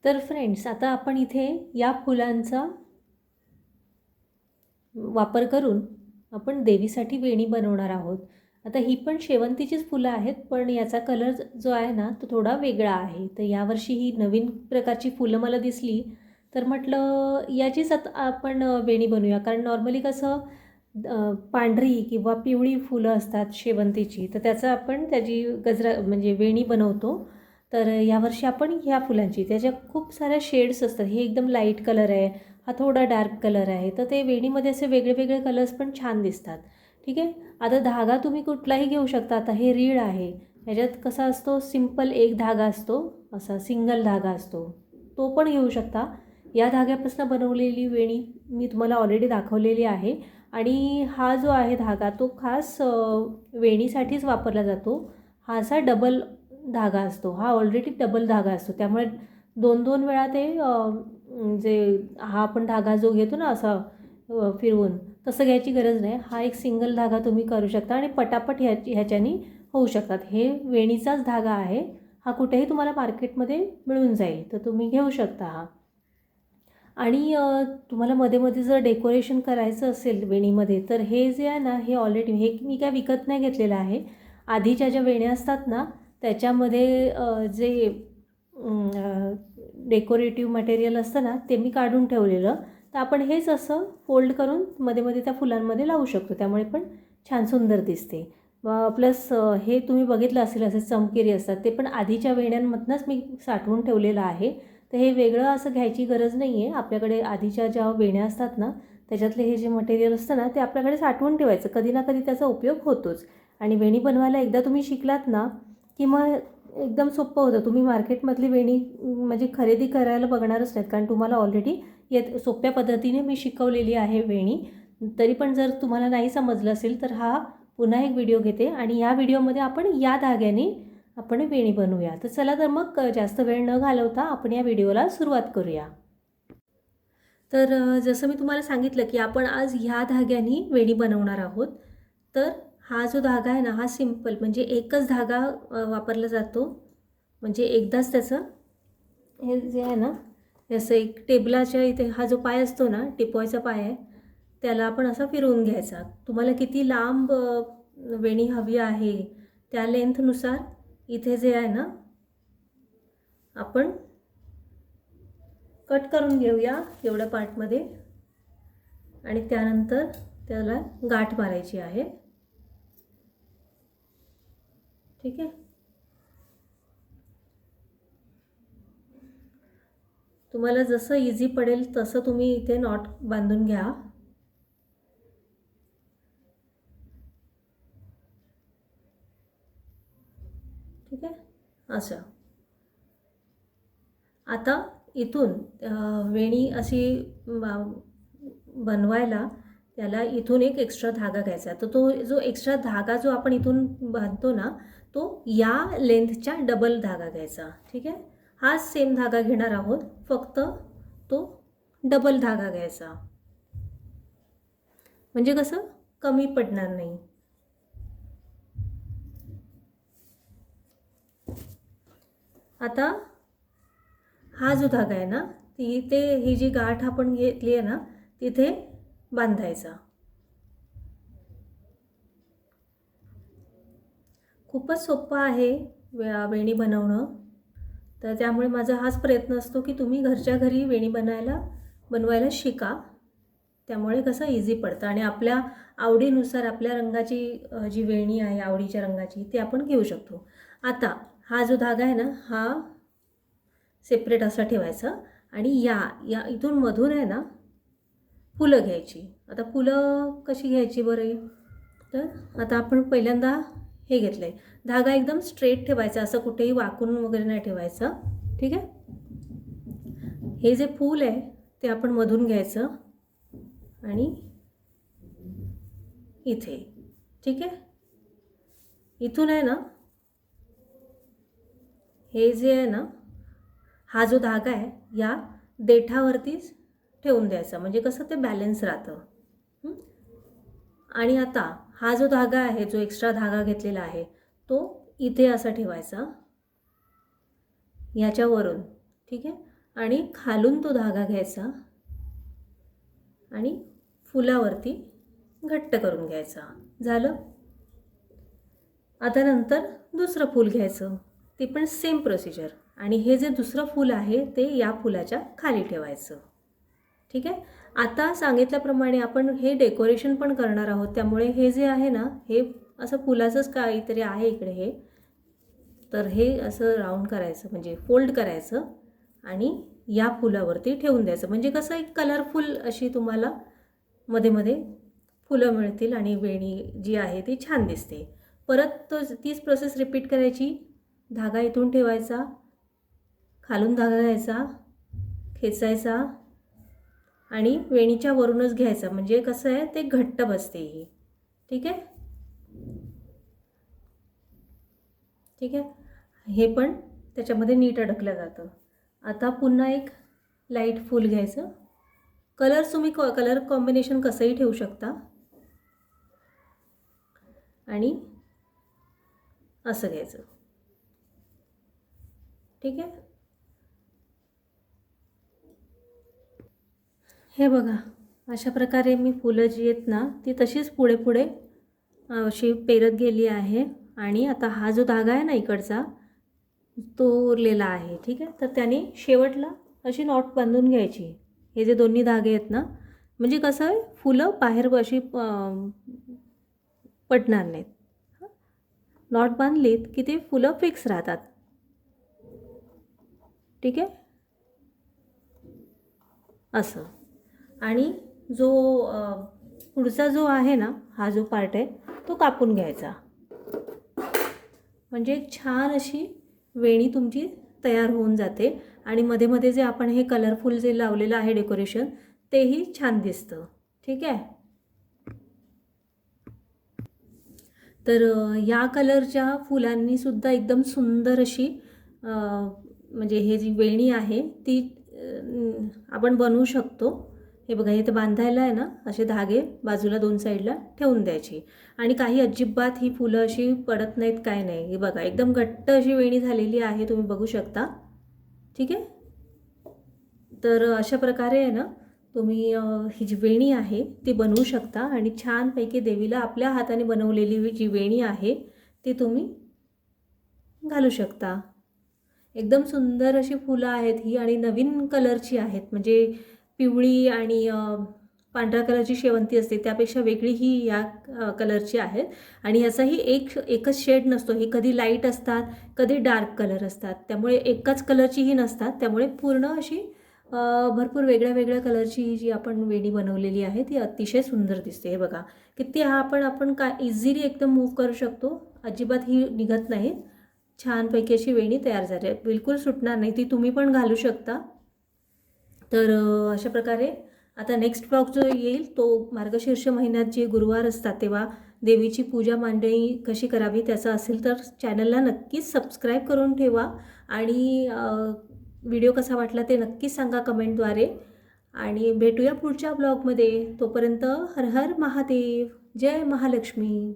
तर फ्रेंड्स, आता आपण इथे या फुलांचा वापर करून आपण देवीसाठी वेणी बनवणार आहोत. आता ही पण शेवंतीचीच फुलं आहेत, पण याचा कलर जो आहे ना तो थोडा वेगळा आहे. तर यावर्षी ही नवीन प्रकारची फुलं मला दिसली, तर म्हटलं याचीच आता आपण वेणी बनवूया. कारण नॉर्मली कसं पांढरी किंवा पिवळी फुलं असतात शेवंतीची, तर त्याची गजरा म्हणजे वेणी बनवतो. तर यावर्षी आपण ह्या फुलांची, त्याच्या खूप साऱ्या शेड्स असतात. हे एकदम लाईट कलर आहे, हा थोडा डार्क कलर आहे. तर ते वेणीमध्ये असे वेगळे वेगळे कलर्स पण छान दिसतात. ठीक आहे. आता धागा तुम्ही कुठलाही घेऊ शकता. आता हे रीळ आहे, ह्याच्यात कसा असतो सिंपल एक धागा असतो, असा सिंगल धागा असतो, तो पण घेऊ शकता. या धाग्यापासून बनवलेली वेणी मी तुम्हाला ऑलरेडी दाखवलेली आहे. आणि हा जो आहे धागा तो खास वेणीसाठीच वापरला जातो. हा असा डबल धागा असतो, हा ऑलरेडी डबल धागा असतो. त्यामुळे दोन दोन वेळा ते जे हा आपण धागा जो घेतो ना असा फिरवून, तसं घ्यायची गरज नाही. हा एक सिंगल धागा तुम्ही करू शकता आणि पटापट ह्याच्यानी होऊ शकतात. हे वेणीचाच धागा आहे, हा कुठेही तुम्हाला मार्केटमध्ये मिळून जाईल, तर तुम्ही घेऊ शकता हा. आणि तुम्हाला मध्ये मध्ये जर डेकोरेशन करायचं असेल वेणीमध्ये, तर हे जे आहे ना हे ऑलरेडी हे मी काय विकत नाही घेतलेलं आहे. आधीच्या ज्या वेण्या असतात ना त्याच्यामध्ये जे डेकोरेटिव्ह मटेरियल असतं ना ते मी काढून ठेवलेलं. तर आपण हेच असं फोल्ड करून मध्ये मध्ये त्या फुलांमध्ये लावू शकतो, त्यामुळे पण छान सुंदर दिसते. प्लस हे तुम्ही बघितलं असेल असे चमकेरी असतात, ते पण आधीच्या वेण्यांमधनंच मी साठवून ठेवलेलं आहे. तर हे वेगळं असं घ्यायची गरज नाही आहे. आपल्याकडे आधीच्या ज्या वेण्या असतात ना त्याच्यातले हे जे मटेरियल असतं ना ते आपल्याकडे साठवून ठेवायचं, कधी ना कधी त्याचा उपयोग होतोच. आणि वेणी बनवायला एकदा तुम्ही शिकलात ना की मग एकदम सोपं होतं. तुम्ही मार्केटमधली वेणी म्हणजे खरेदी करायला बघणारच नाहीत, कारण तुम्हाला ऑलरेडी सोप्या पद्धतीने मी शिकवलेली आहे वेणी. तरी पण जर तुम्हाला नाही समजलं असेल तर हा पुन्हा एक व्हिडिओ घेते आणि या व्हिडिओमध्ये आपण या धाग्याने आपण वेणी बनवूया. तर चला, तर मग जास्त वेळ न घालवता आपण या व्हिडिओला सुरुवात करूया. तर जसं मी तुम्हाला सांगितलं की आपण आज ह्या धाग्याने वेणी बनवणार आहोत. तर हा जो धागा आहे ना हा सिंपल म्हणजे एकच धागा वापरला जातो. म्हणजे एकदाच त्याचं हे जे आहे ना जसं एक टेबलाच्या इथे हा जो पाय असतो ना टिपवायचा पाय आहे, त्याला आपण असा फिरवून घ्यायचा. तुम्हाला किती लांब वेणी हवी आहे त्या लेंथनुसार इथे जे आहे ना आपण कट करून घेऊया एवढ्या पार्टमध्ये. आणि त्यानंतर त्याला गाठ मारायची आहे. ठीक आहे. तुम्हाला जसं इझी पडेल तसं तुम्ही इथे नॉट बांधून घ्या. ठीक आहे. असं आता इथून वेणी अशी बनवायला त्याला इथून एक एक्स्ट्रा धागा घ्यायचा. तर तो जो एक्स्ट्रा धागा जो आपण इथून बांधतो ना तो या लेंथच्या डबल धागा घ्यायचा. ठीक आहे. हाच सेम धागा घेणार आहोत, फक्त तो डबल धागा घ्यायचा, म्हणजे कसं कमी पडणार नाही. आता हा जो धागा आहे ना तिथे ही जी गाठ आपण घेतली आहे ना तिथे बांधायचा. खूपच सोपं आहे वेणी बनवणं. तर त्यामुळे माझा हाच प्रयत्न असतो की तुम्ही घरच्या घरी वेणी बनवायला शिका. त्यामुळे कसं इझी पडतं आणि आपल्या आवडीनुसार आपल्या रंगाची जी वेणी आहे आवडीच्या रंगाची ती आपण घेऊ शकतो. आता हा जो धागा आहे ना हा सेपरेट असा ठेवायचा आणि या या इथून मधून आहे ना फुलं घ्यायची. आता फुलं कशी घ्यायची बरं? तर आता आपण पहिल्यांदा हे घेतलं आहे, धागा एकदम स्ट्रेट ठेवायचा, असं कुठेही वाकून वगैरे नाही ठेवायचं. ठीक आहे. हे जे फूल आहे ते आपण मधून घ्यायचं आणि इथे. ठीक आहे. इथून आहे ना हे जे आहे ना हा जो धागा आहे या देठावरतीच ठेवून द्यायचा, म्हणजे कसं ते बॅलन्स राहतं. आणि आता हा जो धागा आहे जो एक्स्ट्रा धागा घेतलेला आहे तो इथे असा ठेवायचा ह्याच्यावरून. ठीक आहे. आणि खालून तो धागा घ्यायचा आणि फुलावरती घट्ट करून घ्यायचा. झालं. आता नंतर दुसरं फूल घ्यायचं, ते पण सेम प्रोसिजर, आणि हे जे दुसरं फूल आहे ते या फुलाच्या खाली ठेवायचं. ठीक आहे. आता सांगितल्याप्रमाणे आपण हे डेकोरेशन पण करणार आहोत, त्यामुळे हे जे आहे ना, हे असं फुलाचंच काहीतरी आहे इकडे हे. तर हे असं राऊंड करायचं, म्हणजे फोल्ड करायचं आणि या फुलावरती ठेवून द्यायचं. म्हणजे कसं एक कलरफुल अशी तुम्हाला मध्ये मध्ये फुलं मिळतील आणि वेणी जी आहे ती छान दिसते. परत तीच प्रोसेस रिपीट करायची. धागा इथून ठेवायचा, खालून धागा घ्यायचा, खेचायचा आणि वेणीच्या वरूनच घ्यायचा. म्हणजे कसं आहे ते घट्ट बसते ही. ठीक आहे. ठीक आहे. हे पण त्याच्यामध्ये नीट अडकलं जातं. आता पुन्हा एक लाईट फूल घ्यायचं. तुम्ही कलर कॉम्बिनेशन कसंही ठेवू शकता आणि असं घ्यायचं. ठीक आहे. हे बघा, अशा प्रकारे मी फुलं जी आहेत ना ती तशीच पुढे पुढे अशी पेरत गेली आहे. आणि आता हा जो धागा आहे ना इकडचा तो उरलेला आहे. ठीक आहे. तर त्याने शेवटला अशी नॉट बांधून घ्यायची. हे जे दोन्ही धागे आहेत ना, म्हणजे कसं आहे फुलं बाहेर अशी पडणार नाहीत. नॉट बांधलीत की ते फुलं फिक्स राहतात. ठीक आहे. असं. आणि जो पुढचा जो आहे ना, हा जो पार्ट आहे तो कापून घ्यायचा. म्हणजे एक छान अशी वेणी तुमची तयार होऊन जाते. आणि मध्ये मध्ये जे आपण हे कलरफुल जे लावलेलं आहे डेकोरेशन तेही छान दिसतं. ठीक आहे. तर या कलरच्या फुलांनी सुद्धा एकदम सुंदर अशी म्हणजे हे जी वेणी आहे ती आपण बनवू शकतो. हे बघा, इथे बांधायला आहे ना असे धागे बाजूला दोन साईडला ठेवून द्यायची. आणि काही अजिबात ही फुलं अशी पडत नाहीत, काय नाही. हे बघा, एकदम घट्ट अशी वेणी झालेली आहे, तुम्ही बघू शकता. ठीक आहे. तर अशा प्रकारे आहे ना तुम्ही ही जी वेणी आहे ती बनवू शकता. आणि छानपैकी देवीला आपल्या हाताने बनवलेली जी वेणी आहे ती तुम्ही घालू शकता. एकदम सुंदर अशी फुलं आहेत ही, आणि नवीन कलरची आहेत. म्हणजे पिवळी आणि पांढऱ्या कलरची शेवंती असते त्यापेक्षा वेगळी ही या कलरची आहेत. आणि ह्याचाही एकच शेड नसतो. ही कधी लाईट असतात, कधी डार्क कलर असतात. त्यामुळे एकाच कलरचीही नसतात. त्यामुळे पूर्ण अशी भरपूर वेगळ्या वेगळ्या कलरची जी आपण वेणी बनवलेली आहे ती अतिशय सुंदर दिसते. हे बघा, किती हा आपण इझिली एकदम मूव्ह करू शकतो. अजिबात ही निघत नाही. छानपैकी अशी वेणी तयार झाली आहे, बिलकुल सुटणार नाही. ती तुम्ही पण घालू शकता. तर अशा प्रकारे आता नेक्स्ट ब्लॉग जो येईल तो मार्गशीर्ष महिन्यात जे गुरुवार असतात तेव्हा देवीची पूजा मांडणी कशी करावी त्याचा असेल. तर चॅनलला नक्कीच सबस्क्राईब करून ठेवा. आणि व्हिडिओ कसा वाटला ते नक्कीच सांगा कमेंटद्वारे. आणि भेटूया पुढच्या ब्लॉगमध्ये. तोपर्यंत हर हर महादेव, जय महालक्ष्मी.